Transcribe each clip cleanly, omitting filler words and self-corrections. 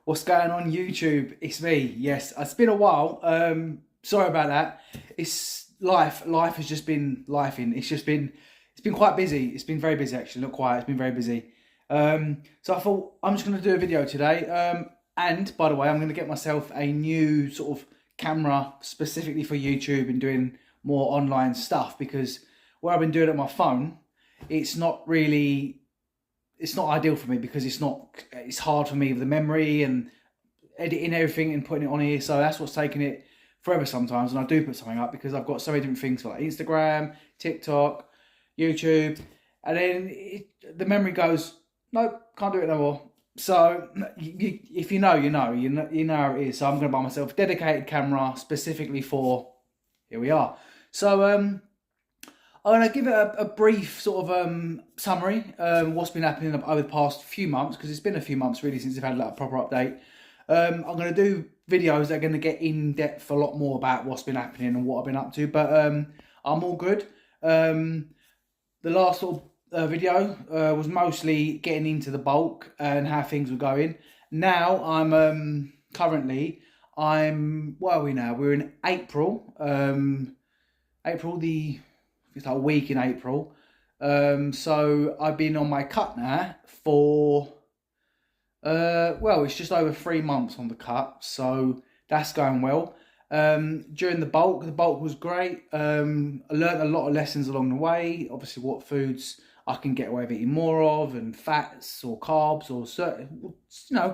What's going on YouTube? It's me. Yes, it's been a while. Sorry about that. It's life. Life has just been lifing. It's been quite busy. It's been very busy actually. Not quite. It's been very busy. So I thought I'm just going to do a video today. And by the way, I'm going to get myself a new sort of camera specifically for YouTube and doing more online stuff because what I've been doing at my phone, it's not really it's not ideal for me because it's hard for me with the memory and editing everything and putting it on here. So that's what's taking it forever sometimes. And I do put something up because I've got so many different things for like Instagram, TikTok, YouTube, and then the memory goes, nope, can't do it no more. So if you know, you know how it is. So I'm going to buy myself a dedicated camera specifically for, here we are. So I'm going to give it a brief sort of summary what's been happening over the past few months, because it's been a few months really since I've had like, a proper update. I'm going to do videos that are going to get in depth a lot more about what's been happening and what I've been up to, but I'm all good. The last sort of video was mostly getting into the bulk and how things were going. Now I'm where are we now? We're in April. It's like a week in April. So I've been on my cut now for, well, it's just over 3 months on the cut. So that's going well. During the bulk was great. I learned a lot of lessons along the way. Obviously what foods I can get away with eating more of, and fats or carbs or certain,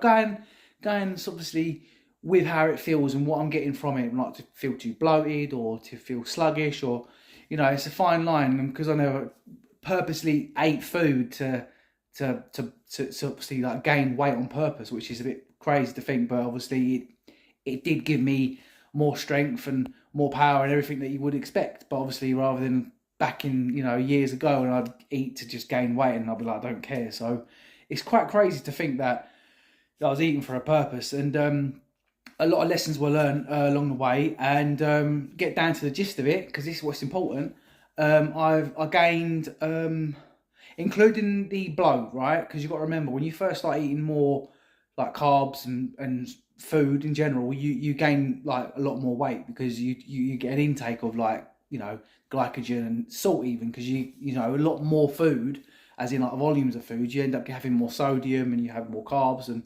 going obviously with how it feels and what I'm getting from it. Not to feel too bloated or to feel sluggish, or it's a fine line, and because I never purposely ate food to obviously like gain weight on purpose, which is a bit crazy to think, but obviously it did give me more strength and more power and everything that you would expect. But obviously rather than back in years ago when I'd eat to just gain weight and I'd be like, I don't care. So it's quite crazy to think that I was eating for a purpose, and a lot of lessons were learned along the way, and get down to the gist of it, because this is what's important. I gained, including the bloat, right? Because you've got to remember, when you first start eating more like carbs and food in general, you gain like a lot more weight, because you get an intake of like glycogen and salt, even because a lot more food, as in like volumes of food, you end up having more sodium and you have more carbs, and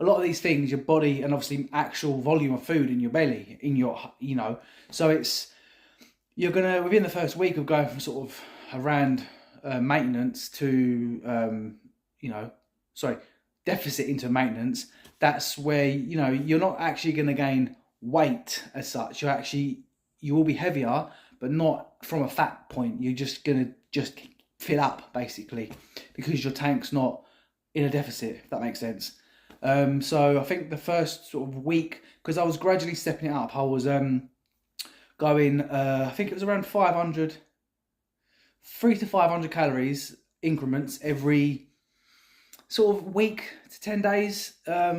a lot of these things, your body, and obviously actual volume of food in your belly, so you're gonna, within the first week of going from sort of around maintenance to deficit into maintenance, that's where you're not actually going to gain weight as such. You will be heavier, but not from a fat point. You're just gonna fill up basically, because your tank's not in a deficit, if that makes sense. So I think the first sort of week, because I was gradually stepping it up, I was going, I think it was around 300 to 500 calories increments every sort of week to 10 days. I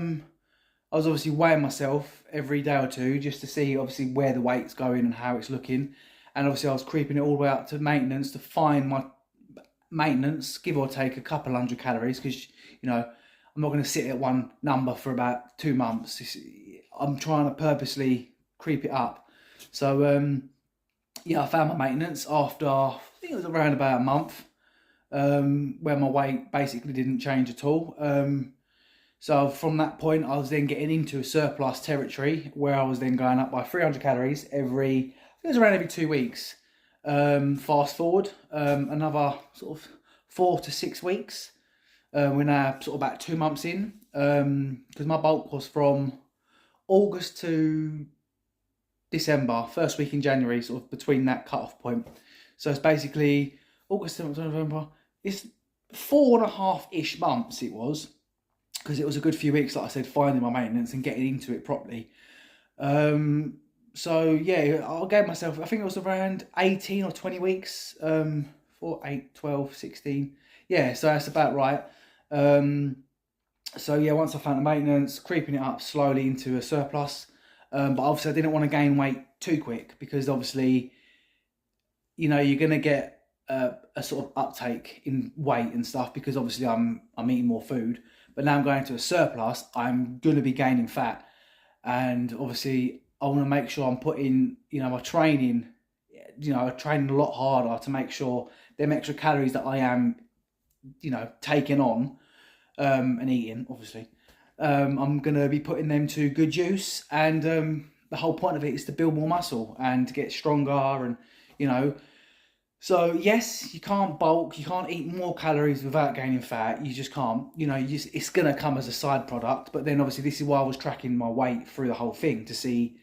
was obviously weighing myself every day or two just to see obviously where the weight's going and how it's looking. And obviously I was creeping it all the way up to maintenance to find my maintenance, give or take a couple hundred calories, because I'm not going to sit at one number for about 2 months. I'm trying to purposely creep it up. So I found my maintenance after, I think it was around about a month, where my weight basically didn't change at all. So from that point, I was then getting into a surplus territory, where I was then going up by 300 calories every, I think it was around every 2 weeks. Fast forward another sort of 4 to 6 weeks. We're now sort of about 2 months in, because my bulk was from August to December, first week in January, sort of between that cut-off point. So it's basically August, September, November. It's 4.5-ish months it was, because it was a good few weeks, like I said, finding my maintenance and getting into it properly. So yeah, I gave myself, I think it was around 18 or 20 weeks, 4, 8, 12, 16. Yeah, so that's about right. So yeah, once I found the maintenance, creeping it up slowly into a surplus. But obviously I didn't want to gain weight too quick, because obviously, you're going to get a sort of uptake in weight and stuff, because obviously I'm eating more food. but now I'm going to a surplus, I'm going to be gaining fat. And obviously I want to make sure I'm putting, my training, training a lot harder to make sure them extra calories that I am, taking on and eating, obviously, I'm going to be putting them to good use. And the whole point of it is to build more muscle and to get stronger. And, so yes, you can't bulk, you can't eat more calories without gaining fat. You just can't, it's going to come as a side product. But then obviously this is why I was tracking my weight through the whole thing to see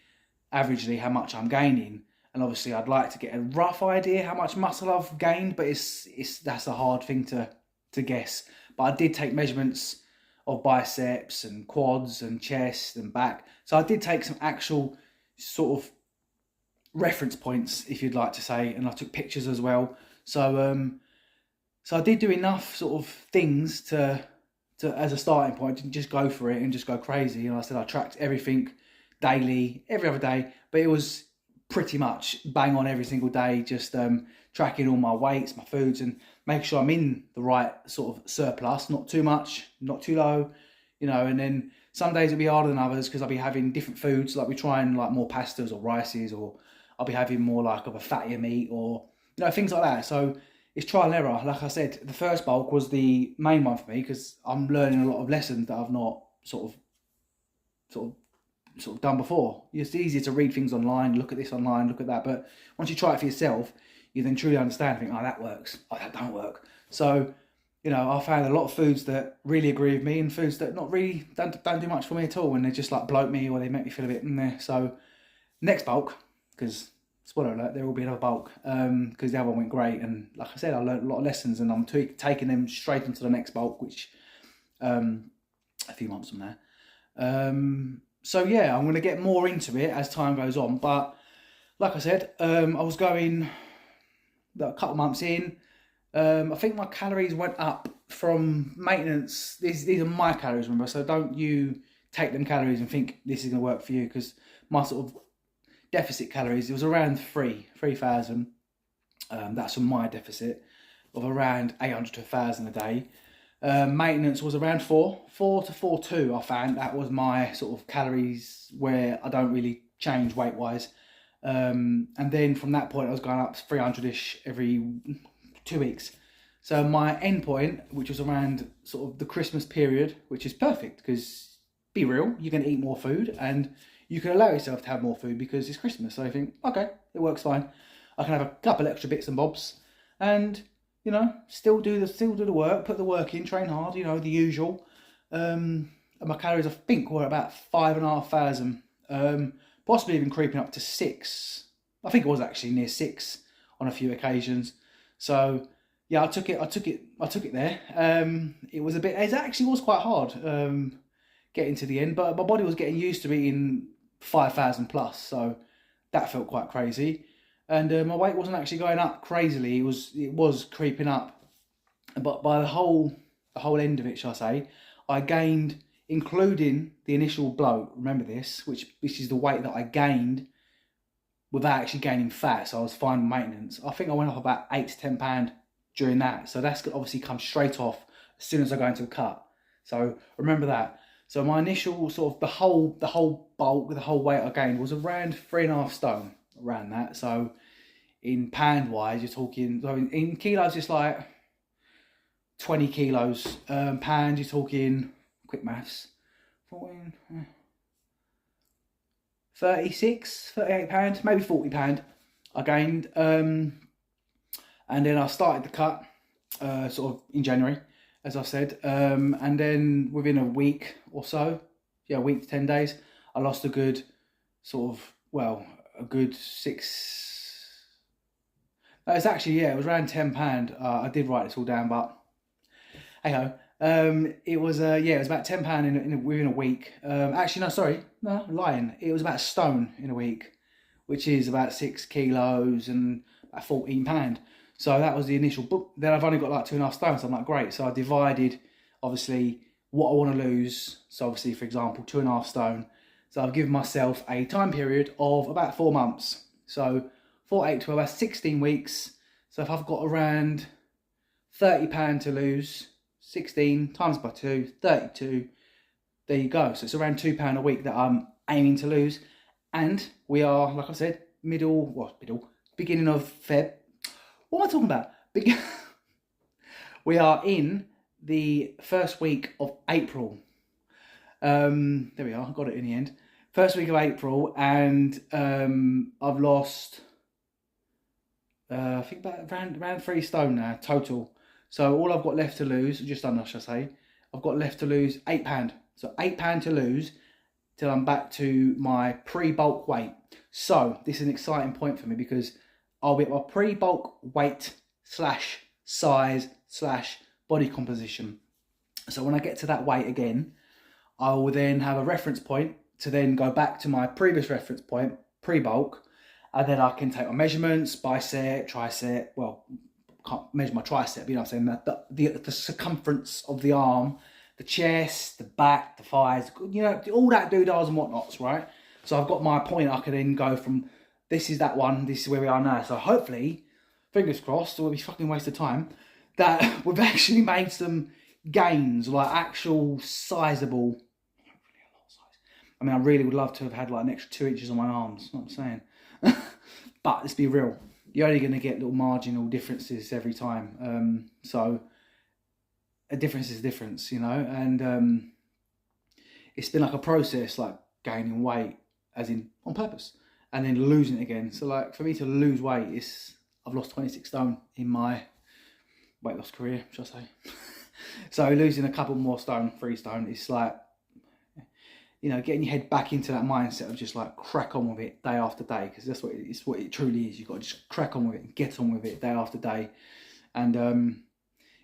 averagely how much I'm gaining. And obviously I'd like to get a rough idea how much muscle I've gained, but that's a hard thing to guess. But I did take measurements of biceps and quads and chest and back. So I did take some actual sort of reference points, if you'd like to say, and I took pictures as well. So so I did do enough sort of things to as a starting point. I didn't just go for it and just go crazy. And I said I tracked everything daily, every other day, but it was pretty much bang on every single day, just tracking all my weights, my foods, and make sure I'm in the right sort of surplus, not too much, not too low, and then some days it'll be harder than others because I'll be having different foods, like we trying like more pastas or rices, or I'll be having more like of a fattier meat, or things like that. So it's trial and error. Like I said, the first bulk was the main one for me because I'm learning a lot of lessons that I've not sort of done before. It's easier to read things online, look at this online, look at that, but once you try it for yourself, you then truly understand and think, oh, that works, oh, that don't work. So, I found a lot of foods that really agree with me and foods that not really don't do much for me at all, and they just like bloat me or they make me feel a bit there. So next bulk, because spoiler alert, there will be another bulk, because the other one went great, and like I said, I learned a lot of lessons, and I'm taking them straight into the next bulk, which a few months from there. So yeah, I'm going to get more into it as time goes on, but like I said, I was going a couple of months in. I think my calories went up from maintenance. These are my calories, remember, so don't you take them calories and think this is going to work for you, because my sort of deficit calories, it was around 3,000. That's from my deficit of around 800 to 1,000 a day. Maintenance was around 4 to 4.2. I found that was my sort of calories where I don't really change weight wise. And then from that point I was going up 300ish every 2 weeks. So my end point, which was around sort of the Christmas period, which is perfect because, be real, you're going to eat more food and you can allow yourself to have more food because it's Christmas. So I think, okay, it works fine. I can have a couple extra bits and bobs and, still do the work, put the work in, train hard, the usual. And my calories, I think, were about 5,500, possibly even creeping up to 6. I think it was actually near 6 on a few occasions. So yeah, I took it there. It actually was quite hard getting to the end, but my body was getting used to eating 5,000 plus, so that felt quite crazy. And my weight wasn't actually going up crazily. It was creeping up, but by the whole end of it, shall I say, I gained, including the initial bloat. Remember this, which is the weight that I gained without actually gaining fat. So I was fine with maintenance. I think I went up about 8 to 10 pound during that. So that's obviously come straight off as soon as I go into a cut. So remember that. So my initial sort of the whole bulk, the whole weight I gained was around 3.5 stone, around that. So in pound wise, you're talking, so in kilos, it's like 20 kilos. Pound, you're talking, quick maths, 14, 36, 38 pound, maybe 40 pound I gained. And then I started the cut sort of in January, as I said, and then within a week or so, a week to 10 days, I lost a good a good 6. It's actually, it was around 10 pound. I did write this all down, but hey ho. It was it was about 10 pound within a week. Actually, no, sorry, no, lying. It was about a stone in a week, which is about 6 kilos and about 14 pound. So that was the initial book. Then I've only got like 2.5 stones. So I'm like, great. So I divided, obviously, what I want to lose. So obviously, for example, 2.5 stone. So I've given myself a time period of about 4 months. So 4, 8, 12, that's 16 weeks. So if I've got around £30 to lose, 16 times by 2, 32. There you go. So it's around £2 a week that I'm aiming to lose. And we are, like I said, beginning of Feb. What am I talking about? We are in the first week of April. There we are, I got it in the end. First week of April, and I've lost, I think about around 3 stone now, total. So all I've got left to lose, just under, shall I say, I've got left to lose £8. So £8 to lose till I'm back to my pre-bulk weight. So this is an exciting point for me because I'll be at my pre-bulk weight / size / body composition. So when I get to that weight again, I will then have a reference point to then go back to my previous reference point, pre-bulk, and then I can take my measurements, bicep, tricep. Well, can't measure my tricep, you know what I'm saying? The circumference of the arm, the chest, the back, the thighs, you know, all that doodads and whatnots, right? So I've got my point. I can then go from, this is that one, this is where we are now. So hopefully, fingers crossed, it will be fucking waste of time, that we've actually made some gains, like actual sizable. I mean, I really would love to have had like an extra 2 inches on my arms, you know what I'm saying? But let's be real, you're only going to get little marginal differences every time. So a difference is a difference, you know, and it's been like a process, like gaining weight, as in on purpose, and then losing it again. So like for me to lose weight, I've lost 26 stone in my weight loss career, should I say. So losing a couple more stone, 3 stone, it's like, you know, getting your head back into that mindset of just like crack on with it day after day, because that's what it truly is. You've got to just crack on with it and get on with it day after day. And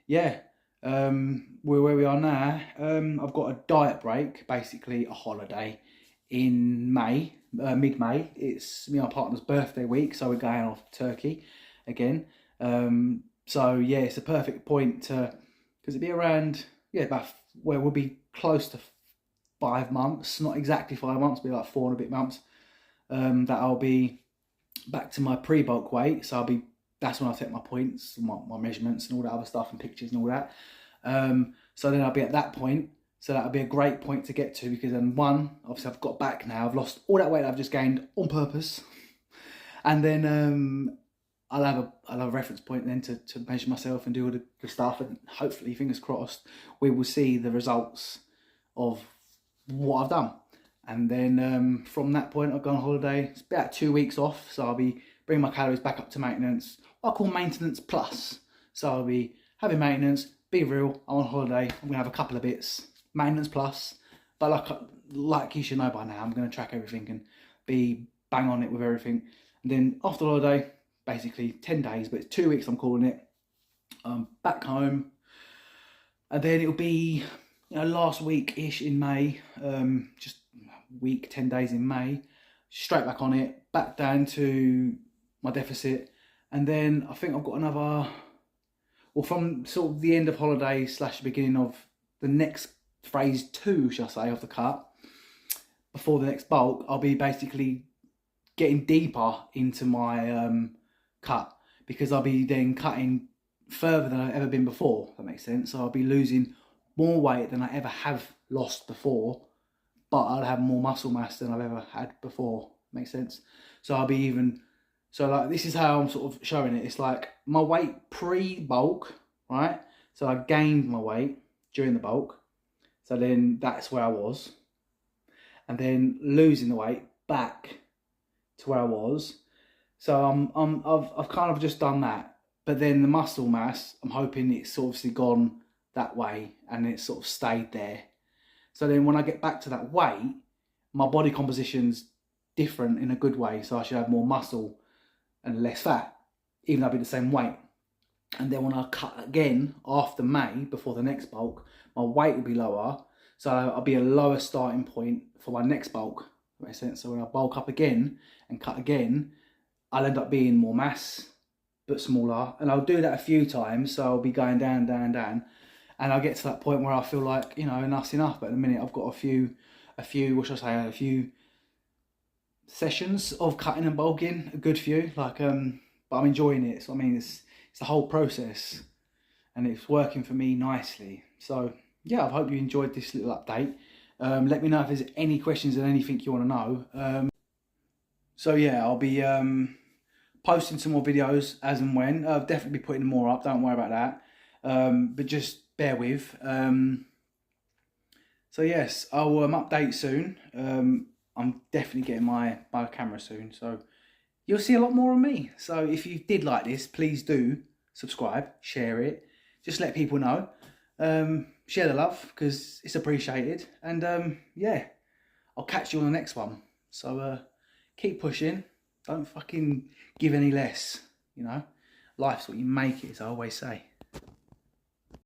yeah, we're where we are now. I've got a diet break, basically a holiday in May, mid-May. It's me and my partner's birthday week, so we're going off to Turkey again. So yeah, it's a perfect point to, because it'd be around, yeah, about where we'll be close to 5 months, not exactly 5 months, but like 4 and a bit months, that I'll be back to my pre-bulk weight. So that's when I'll take my points, my measurements and all that other stuff and pictures and all that. So then I'll be at that point. So that'll be a great point to get to, because then one, obviously I've got back now, I've lost all that weight I've just gained on purpose. And then I'll have a reference point then to measure myself and do all the stuff, and hopefully, fingers crossed, we will see the results of what I've done. And then from that point I'll go on holiday. It's about 2 weeks off, so I'll be bringing my calories back up to maintenance, what I call maintenance plus. So I'll be having maintenance, be real, I'm on holiday, I'm gonna have a couple of bits, maintenance plus, but like you should know by now, I'm gonna track everything and be bang on it with everything. And then after holiday, basically 10 days, but it's 2 weeks I'm calling it, back home. And then it'll be, you know, last week-ish in May, just week, 10 days in May, straight back on it, back down to my deficit. And then I think I've got another, well, from sort of the end of holiday / beginning of the next phase 2, shall I say, of the cut, before the next bulk, I'll be basically getting deeper into my cut, because I'll be then cutting further than I've ever been before, if that makes sense. So I'll be losing more weight than I ever have lost before, but I'll have more muscle mass than I've ever had before. Makes sense? So I'll be even, so like this is how I'm sort of showing it. It's like my weight pre-bulk, right? So I gained my weight during the bulk. So then that's where I was. And then losing the weight back to where I was. So I've kind of just done that. But then the muscle mass, I'm hoping it's obviously gone that way and it's sort of stayed there. So then when I get back to that weight, my body composition's different in a good way. So I should have more muscle and less fat, even though I'll be the same weight. And then when I cut again after May, before the next bulk, my weight will be lower. So I'll be a lower starting point for my next bulk. That makes sense? So when I bulk up again and cut again, I'll end up being more mass, but smaller. And I'll do that a few times. So I'll be going down, down, down. And I'll get to that point where I feel like, you know, enough's enough. But at the minute I've got a few, what should I say, a few sessions of cutting and bulking, a good few. Like, but I'm enjoying it. So I mean, it's the whole process. and it's working for me nicely. So yeah, I hope you enjoyed this little update. Let me know if there's any questions and anything you want to know. So yeah, I'll be posting some more videos as and when. I'll definitely be putting more up, don't worry about that. But just bear with. So yes, I'll update soon. I'm definitely getting my camera soon, so you'll see a lot more of me. So if you did like this, please do subscribe, share it, just let people know. Share the love, because it's appreciated. And yeah, I'll catch you on the next one. So keep pushing, don't fucking give any less, you know. Life's what you make it, as I always say.